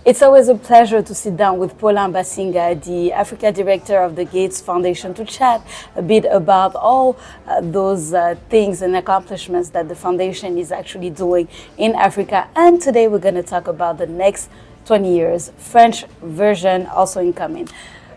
It's always a pleasure to sit down with PAULIN BASINGA, the Africa Director of the Gates Foundation, to chat a bit about all those things and accomplishments that the foundation is actually doing in Africa. And today we're going to talk about the next 20 years, French version also incoming.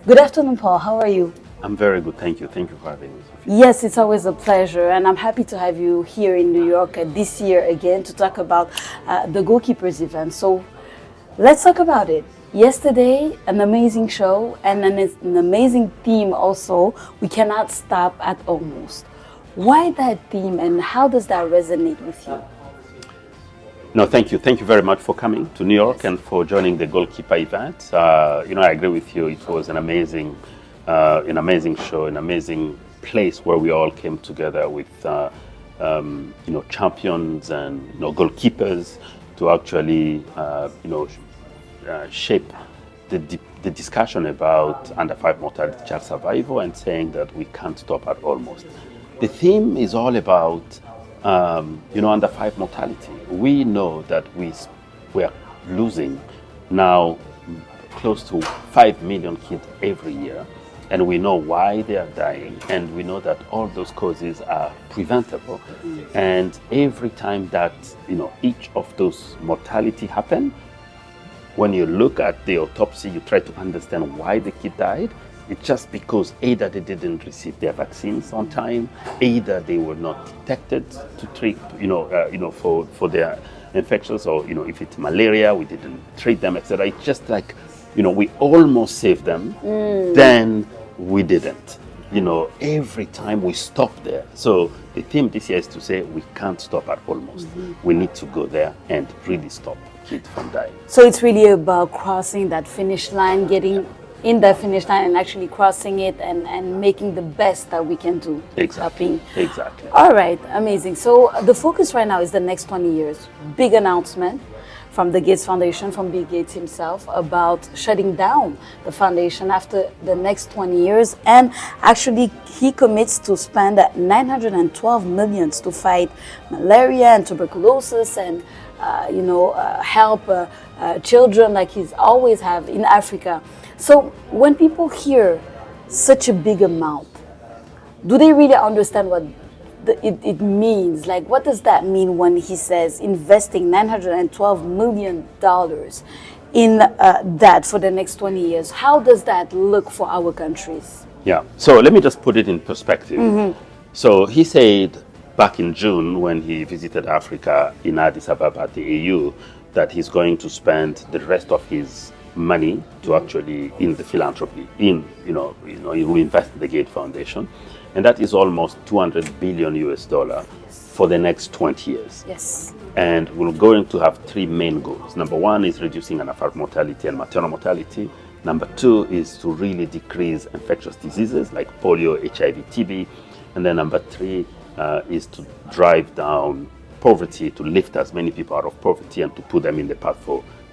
Good afternoon, Paul. How are you? I'm very good, thank you. Thank you for having me, Sophie. Yes, it's always a pleasure, and I'm happy to have you here in New York this year again to talk about the Goalkeepers event. So let's talk about it. Yesterday, an amazing show and an amazing theme also. We cannot stop at almost. Why that theme, and how does that resonate with you? No, thank you. Thank you very much for coming to New York and for joining the Goalkeeper event. I agree with you. It was an amazing show, an amazing place where we all came together with, champions and goalkeepers to actually, shape the discussion about under 5 mortality child survival and saying that we can't stop at almost. The theme is all about, under 5 mortality. We know that we're losing now close to 5 million kids every year. And we know why they are dying, and we know that all those causes are preventable. And every time that each of those mortality happen, when you look at the autopsy, you try to understand why the kid died. It's just because either they didn't receive their vaccines on time, either they were not detected to treat, for their infections, or if it's malaria, we didn't treat them, etc. It's just like, we almost saved them, then we didn't. Every time we stop there. So the theme this year is to say we can't stop at almost. We need to go there and really stop kids from dying. So it's really about crossing that finish line, getting in that finish line and actually crossing it and making the best that we can do. Exactly. Exactly. All right, amazing. So the focus right now is the next 20 years. Big announcement from the Gates Foundation, from Bill Gates himself, about shutting down the foundation after the next 20 years. And actually, he commits to spend 912 million to fight malaria and tuberculosis and, help children like he's always have in Africa. So when people hear such a big amount, do they really understand what it means? Like, what does that mean when he says investing $912 million in that for the next 20 years? How does that look for our countries? Yeah, so let me just put it in perspective. So he said back in June when he visited Africa in Addis Ababa at the AU that he's going to spend the rest of his money to actually in the philanthropy, he will invest in the Gates Foundation. And that is almost $200 billion for the next 20 years. Yes. And we're going to have 3 main goals. Number 1 is reducing infant mortality and maternal mortality. Number 2 is to really decrease infectious diseases like polio, HIV, TB. And then number 3 is to drive down poverty, to lift as many people out of poverty and to put them in the path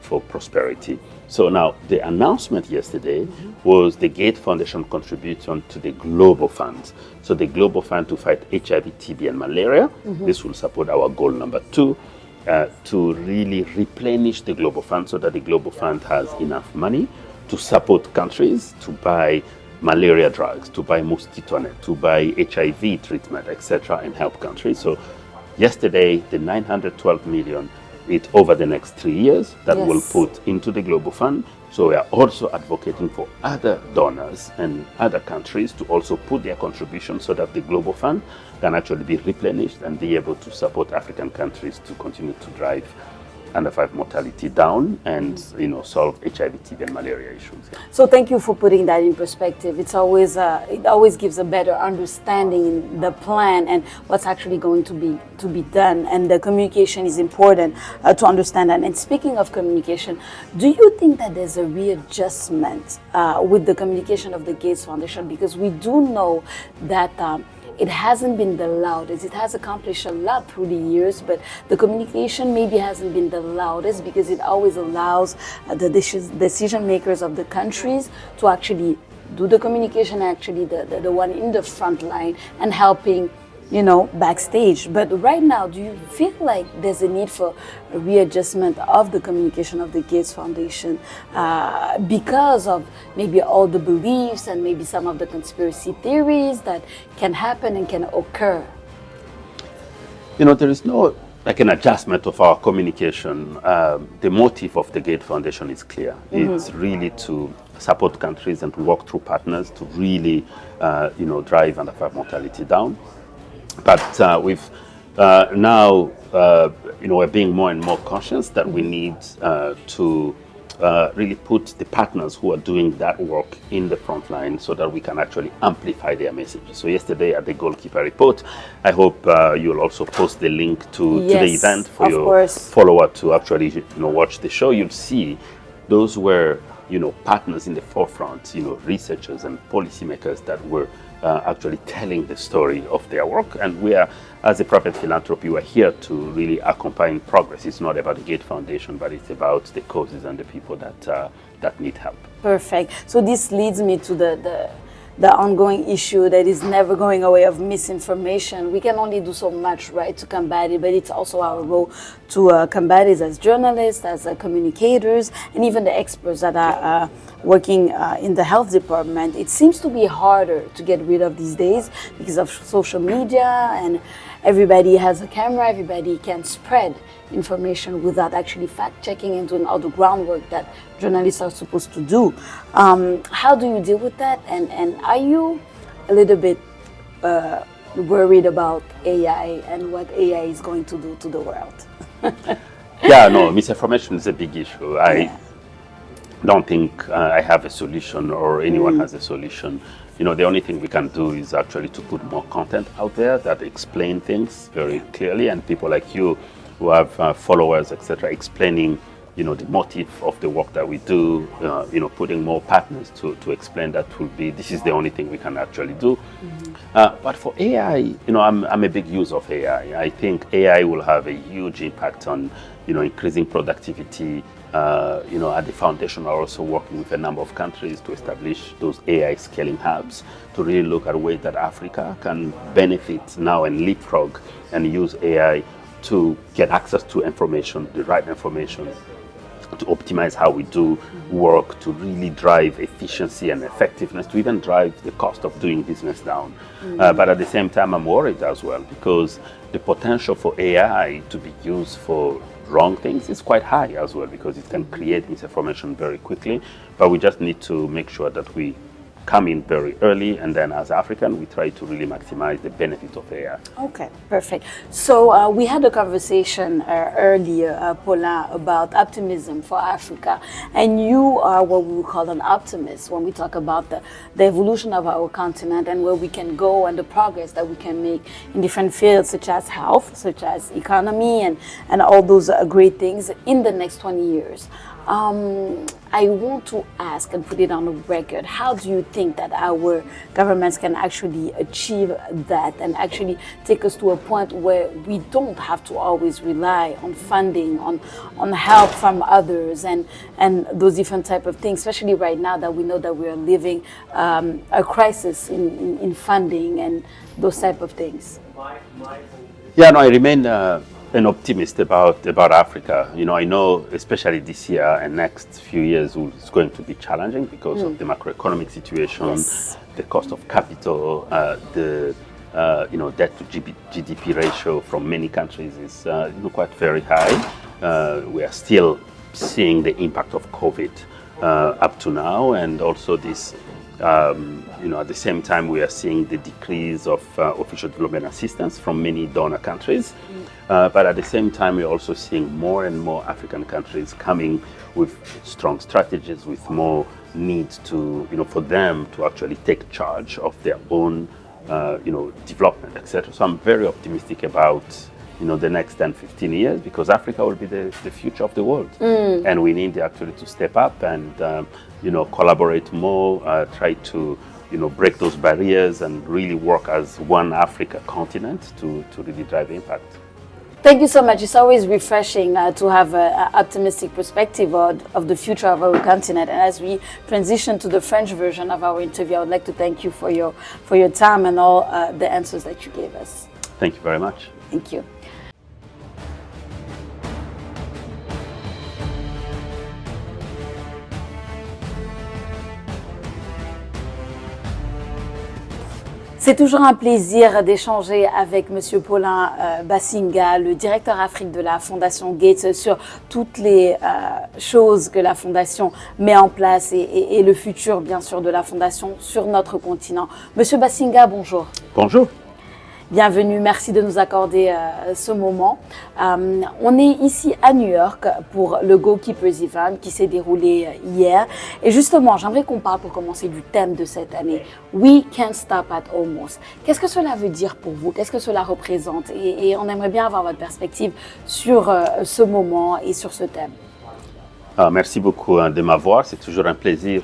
for prosperity. So now the announcement yesterday was the Gates Foundation contribution to the Global Fund. So the Global Fund to fight HIV, TB and malaria. This will support our goal number 2, to really replenish the Global Fund so that the Global Fund has enough money to support countries to buy malaria drugs, to buy mosquito net, to buy HIV treatment, etc. and help countries. So yesterday, the 912 million it over the next 3 years that we'll put into the Global Fund. So we are also advocating for other donors and other countries to also put their contribution so that the Global Fund can actually be replenished and be able to support African countries to continue to drive under 5 mortality down and solve HIV, TB and malaria issues. So thank you for putting that in perspective. It's always it always gives a better understanding in the plan and what's actually going to be done, and the communication is important to understand that. And speaking of communication, do you think that there's a readjustment with the communication of the Gates Foundation? Because we do know that it hasn't been the loudest. It has accomplished a lot through the years, but the communication maybe hasn't been the loudest because it always allows the decision makers of the countries to actually do the communication, actually the one in the front line and helping backstage. But right now, do you feel like there's a need for a readjustment of the communication of the Gates Foundation because of maybe all the beliefs and maybe some of the conspiracy theories that can happen and can occur? There is no like an adjustment of our communication. The motive of the Gates Foundation is clear. It's really to support countries and to work through partners to really, drive underfed mortality down. But we've now, we're being more and more conscious that we need to really put the partners who are doing that work in the front line so that we can actually amplify their messages. So yesterday at the Goalkeeper Report, I hope you'll also post the link to the event for your follower to actually watch the show. You'll see those were partners in the forefront, researchers and policymakers that were actually telling the story of their work. And we are, as a private philanthropy, we're here to really accompany progress. It's not about the Gates Foundation, but it's about the causes and the people that need help. Perfect. So this leads me to the ongoing issue that is never going away of misinformation. We can only do so much, right, to combat it, but it's also our role to combat it as journalists, as communicators, and even the experts that are working in the health department. It seems to be harder to get rid of these days because of social media, and everybody has a camera, everybody can spread information without actually fact-checking and doing all the groundwork that journalists are supposed to do. How do you deal with that? And are you a little bit worried about AI and what AI is going to do to the world? Yeah, no, misinformation is a big issue. I don't think I have a solution or anyone has a solution. The only thing we can do is actually to put more content out there that explain things very clearly, and people like you who have followers, etc., explaining, the motive of the work that we do, putting more partners to explain that this is the only thing we can actually do. But for AI, I'm a big user of AI. I think AI will have a huge impact on, increasing productivity. At the foundation, we're also working with a number of countries to establish those AI scaling hubs to really look at ways that Africa can benefit now and leapfrog and use AI to get access to information, the right information, to optimize how we do work, to really drive efficiency and effectiveness, to even drive the cost of doing business down. But at the same time, I'm worried as well because the potential for AI to be used for wrong things is quite high as well, because it can create misinformation very quickly. But we just need to make sure that we come in very early, and then as African, we try to really maximize the benefit of AI. Okay, perfect. So we had a conversation earlier, Paulin, about optimism for Africa, and you are what we would call an optimist when we talk about the evolution of our continent and where we can go and the progress that we can make in different fields such as health, such as economy, and all those great things in the next 20 years. I want to ask and put it on the record, how do you think that our governments can actually achieve that and actually take us to a point where we don't have to always rely on funding, on help from others and those different type of things, especially right now that we know that we are living a crisis in funding and those type of things? Yeah, no, I remain an optimist about Africa. I know especially this year and next few years is going to be challenging because of the macroeconomic situation, the cost of capital, the debt to GDP ratio from many countries is quite very high. We are still seeing the impact of COVID up to now, and also this. At the same time, we are seeing the decrease of official development assistance from many donor countries. But at the same time, we're also seeing more and more African countries coming with strong strategies, with more need to, for them to actually take charge of their own, development, etc. So I'm very optimistic about, the next 10, 15 years, because Africa will be the future of the world. And we need actually to step up and, collaborate more, try to, break those barriers and really work as one Africa continent to really drive impact. Thank you so much. It's always refreshing to have an optimistic perspective of the future of our continent. And as we transition to the French version of our interview, I would like to thank you for your time and all the answers that you gave us. Thank you very much. Thank you. C'est toujours un plaisir d'échanger avec Monsieur PAULIN BASINGA, le directeur Afrique de la Fondation Gates, sur toutes les choses que la Fondation met en place et le futur, bien sûr, de la Fondation sur notre continent. Monsieur BASINGA, bonjour. Bonjour. Bienvenue, merci de nous accorder ce moment. On est ici à New York pour le Goalkeepers Event qui s'est déroulé hier. Et justement, j'aimerais qu'on parle pour commencer du thème de cette année. We can't stop at almost. Qu'est-ce que cela veut dire pour vous? Qu'est-ce que cela représente? Et on aimerait bien avoir votre perspective sur ce moment et sur ce thème. Merci beaucoup de m'avoir. C'est toujours un plaisir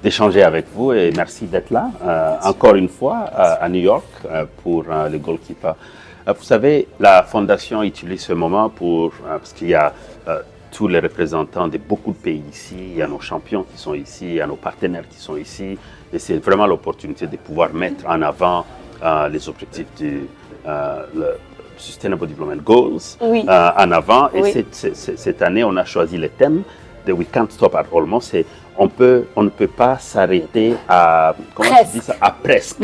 d'échanger avec vous et merci d'être là encore une fois à New York pour le Goalkeeper. Vous savez, la Fondation utilise ce moment parce qu'il y a tous les représentants de beaucoup de pays ici, il y a nos champions qui sont ici, il y a nos partenaires qui sont ici et c'est vraiment l'opportunité de pouvoir mettre en avant les objectifs du Sustainable Development Goals en avant. Et cette année, on a choisi le thème de We Can't Stop at Almost. On ne peut pas s'arrêter à, à presque.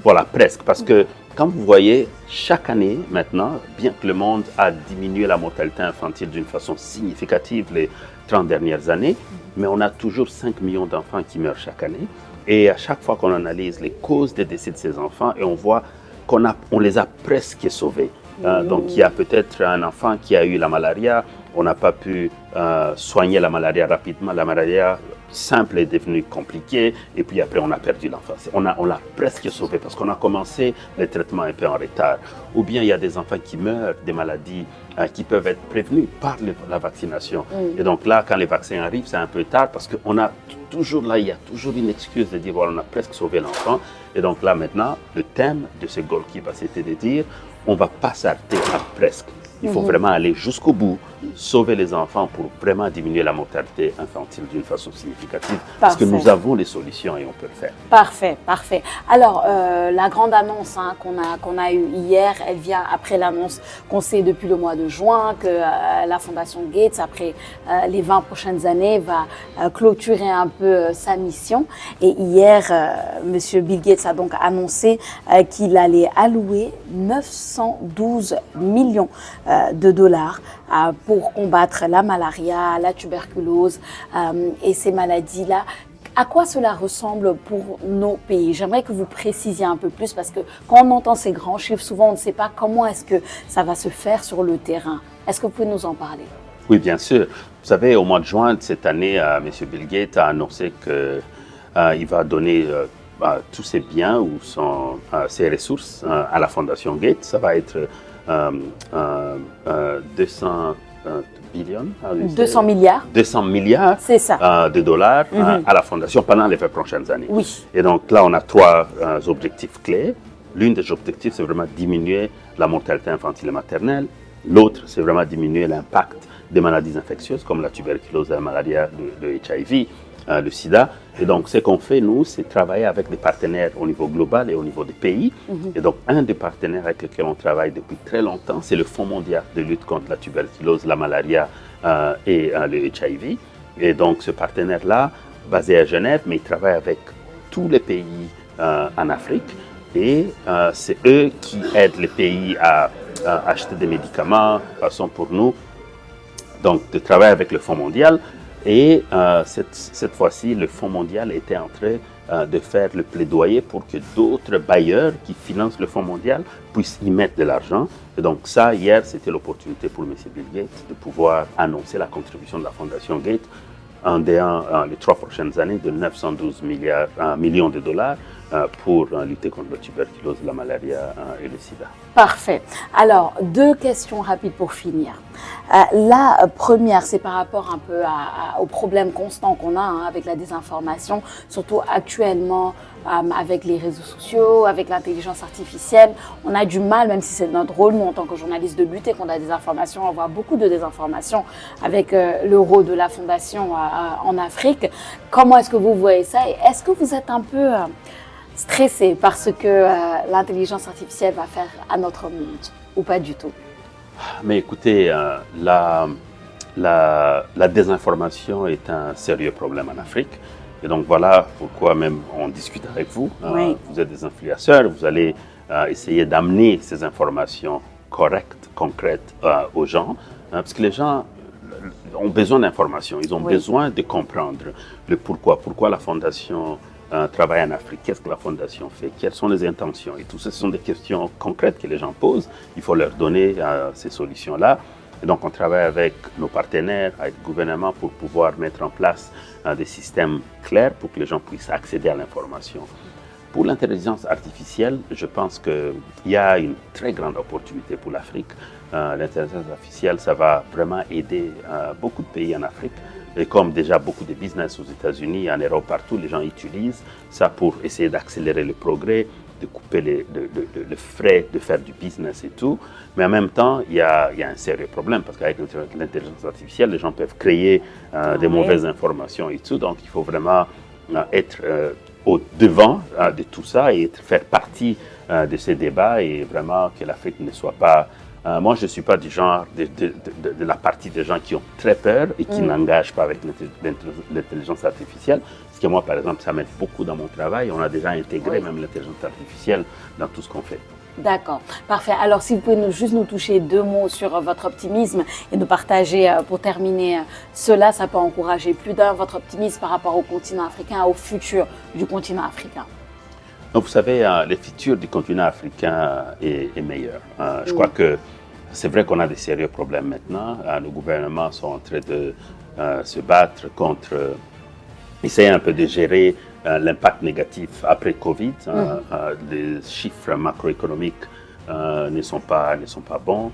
Voilà, presque. Parce que quand vous voyez, chaque année maintenant, bien que le monde a diminué la mortalité infantile d'une façon significative les 30 dernières années, mais on a toujours 5 millions d'enfants qui meurent chaque année. Et à chaque fois qu'on analyse les causes des décès de ces enfants, et on voit qu'on les a presque sauvés. Donc il y a peut-être un enfant qui a eu la malaria, on n'a pas pu soigner la malaria rapidement, la malaria simple est devenue compliquée et puis après on a perdu l'enfant. On l'a presque sauvé parce qu'on a commencé les traitements un peu en retard. Ou bien il y a des enfants qui meurent des maladies qui peuvent être prévenues par la vaccination. Et donc là, quand les vaccins arrivent, c'est un peu tard parce qu'on a toujours là, il y a toujours une excuse de dire voilà, on a presque sauvé l'enfant. Et donc là maintenant, le thème de ce Goalkeeper, c'était de dire on ne va pas s'arrêter à presque. Il faut vraiment aller jusqu'au bout, sauver les enfants pour vraiment diminuer la mortalité infantile d'une façon significative. Parce que nous avons les solutions et on peut le faire. Parfait, parfait. Alors, la grande annonce qu'on a eue hier, elle vient après l'annonce qu'on sait depuis le mois de juin que la Fondation Gates, après les 20 prochaines années, va clôturer un peu sa mission. Et hier, Monsieur Bill Gates a donc annoncé qu'il allait allouer 912 millions de dollars pour combattre la malaria, la tuberculose et ces maladies-là. À quoi cela ressemble pour nos pays? J'aimerais que vous précisiez un peu plus parce que quand on entend ces grands chiffres, souvent on ne sait pas comment est-ce que ça va se faire sur le terrain. Est-ce que vous pouvez nous en parler? Oui, bien sûr. Vous savez, au mois de juin de cette année, M. Bill Gates a annoncé qu'il va donner tous ses biens ou ses ressources à la Fondation Gates. Ça va être 200 billions, 200 milliards. 200 milliards de dollars à la Fondation pendant les 20 prochaines années. Oui. Et donc là, on a trois objectifs clés. L'un des objectifs, c'est vraiment diminuer la mortalité infantile et maternelle. L'autre, c'est vraiment diminuer l'impact des maladies infectieuses comme la tuberculose, la malaria, le HIV, le Sida. Et donc, ce qu'on fait, nous, c'est travailler avec des partenaires au niveau global et au niveau des pays. Et donc, un des partenaires avec lesquels on travaille depuis très longtemps, c'est le Fonds mondial de lutte contre la tuberculose, la malaria et le HIV. Et donc, ce partenaire-là, basé à Genève, mais il travaille avec tous les pays en Afrique. Et c'est eux qui aident les pays à acheter des médicaments, de façon pour nous, donc de travailler avec le Fonds mondial. Et cette fois-ci, le Fonds mondial était en train de faire le plaidoyer pour que d'autres bailleurs qui financent le Fonds mondial puissent y mettre de l'argent. Et donc ça, hier, c'était l'opportunité pour M. Bill Gates de pouvoir annoncer la contribution de la Fondation Gates en les 3 prochaines années de 912 millions de dollars pour lutter contre la tuberculose, la malaria et le sida. Parfait. Alors, 2 questions rapides pour finir. La première, c'est par rapport un peu aux problèmes constants qu'on a avec la désinformation, surtout actuellement avec les réseaux sociaux, avec l'intelligence artificielle. On a du mal, même si c'est notre rôle, nous, en tant que journalistes, de lutter contre la désinformation. On voit beaucoup de désinformation avec le rôle de la Fondation en Afrique. Comment est-ce que vous voyez ça? Et est-ce que vous êtes un peu stressé par ce que l'intelligence artificielle va faire à notre monde, ou pas du tout? Mais écoutez, la désinformation est un sérieux problème en Afrique. Et donc voilà pourquoi même on discute avec vous. Oui. Vous êtes des influenceurs, vous allez essayer d'amener ces informations correctes, concrètes aux gens. Parce que les gens ont besoin d'informations, ils ont besoin de comprendre le pourquoi. Pourquoi la Fondation travaille en Afrique, qu'est-ce que la Fondation fait, quelles sont les intentions. Et tout ça, ce sont des questions concrètes que les gens posent. Il faut leur donner ces solutions-là. Et donc, on travaille avec nos partenaires, avec le gouvernement pour pouvoir mettre en place des systèmes clairs pour que les gens puissent accéder à l'information. Pour l'intelligence artificielle, je pense qu'il y a une très grande opportunité pour l'Afrique. L'intelligence artificielle, ça va vraiment aider beaucoup de pays en Afrique. Et comme déjà beaucoup de business aux États-Unis, en Europe, partout, les gens utilisent ça pour essayer d'accélérer le progrès, de couper le frais de faire du business et tout. Mais en même temps, il y a un sérieux problème parce qu'avec l'intelligence artificielle, les gens peuvent créer des mauvaises informations et tout. Donc, il faut vraiment être au devant de tout ça et faire partie de ces débats et vraiment que l'Afrique ne soit pas... moi, je ne suis pas du genre de la partie des gens qui ont très peur et qui n'engagent pas avec l'intelligence artificielle. Parce que moi, par exemple, ça m'aide beaucoup dans mon travail. On a déjà intégré même l'intelligence artificielle dans tout ce qu'on fait. D'accord, parfait. Alors, si vous pouvez juste nous toucher 2 mots sur votre optimisme et nous partager, pour terminer, cela, ça peut encourager plus d'un, votre optimisme par rapport au continent africain, au futur du continent africain. Donc, vous savez, le futur du continent africain est meilleur. Je crois que c'est vrai qu'on a des sérieux problèmes maintenant. Nos gouvernements sont en train de se battre contre, essayer un peu de gérer l'impact négatif après Covid. Les chiffres macroéconomiques ne sont pas bons,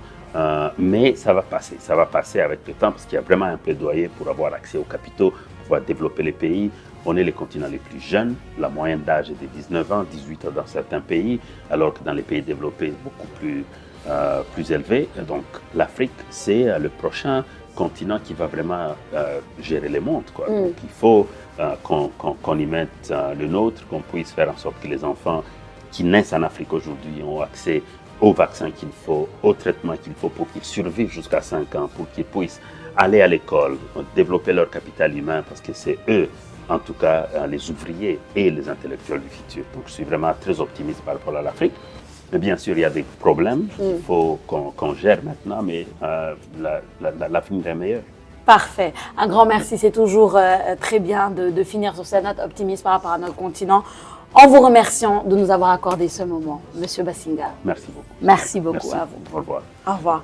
mais ça va passer. Ça va passer avec le temps parce qu'il y a vraiment un plaidoyer pour avoir accès aux capitaux, pour pouvoir développer les pays. On est les continents les plus jeunes. La moyenne d'âge est de 19 ans, 18 ans dans certains pays, alors que dans les pays développés, beaucoup plus élevé. Et donc l'Afrique, c'est le prochain continent qui va vraiment gérer le monde, quoi. Donc il faut qu'on y mette le nôtre, qu'on puisse faire en sorte que les enfants qui naissent en Afrique aujourd'hui ont accès aux vaccins qu'il faut, aux traitements qu'il faut pour qu'ils survivent jusqu'à 5 ans, pour qu'ils puissent aller à l'école, développer leur capital humain, parce que c'est eux, en tout cas, les ouvriers et les intellectuels du futur. Donc je suis vraiment très optimiste par rapport à l'Afrique. Mais bien sûr, il y a des problèmes qu'il faut qu'on gère maintenant, mais l'avenir est meilleur. Parfait. Un grand merci. C'est toujours très bien de finir sur cette note optimiste par rapport à notre continent. En vous remerciant de nous avoir accordé ce moment, Monsieur Basinga. Merci beaucoup. Merci beaucoup Merci. à vous. Au revoir. Au revoir.